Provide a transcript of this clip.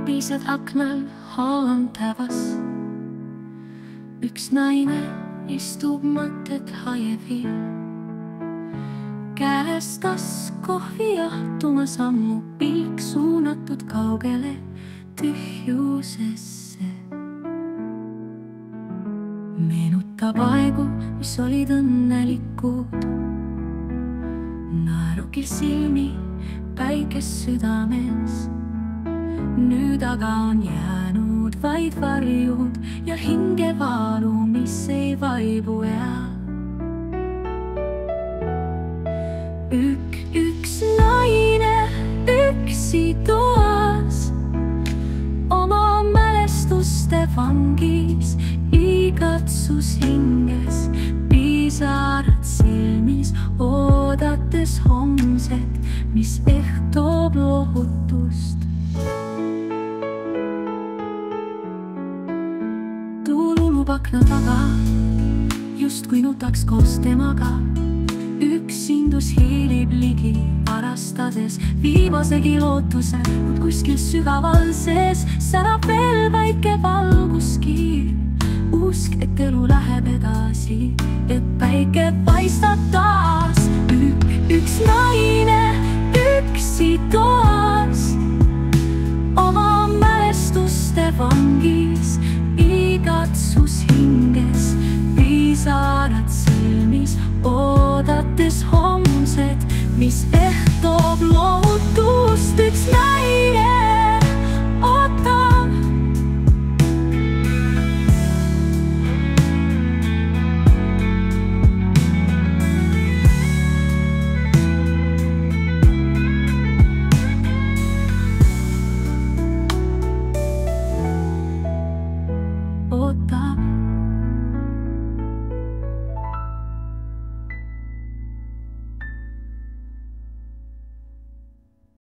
pised aknal haandavas. Üks naine istub mõtted hajevi. Käes tas kohvi jahtuma sammu, pilk suunatud kaugele tühjusesse. Meenutab aegu, mis olid õnnelikud. Naerukil silmi, päikes südames. Nüüd aga on jäänud vaid varjud ja hingevalu, mis ei vaibu ja üks naine üksi toas, oma mälestuste vangis, igatsus hinges, pisarad silmis, oodates homset, mis ehk toob lohutust. Tuul ulub akna taga, justkui nutaks koos temaga. Üksindus hiilib ligi, varastades viimasegi lootuse, kuid kuskil sügaval sees särab veel väike valguskiir. Usk, et elu läheb edasi, et päike paistab taas. Üks naine üksi toas, oma mälestuste vangis, igatsus hinges, pisarad silmis, oodates homset, mis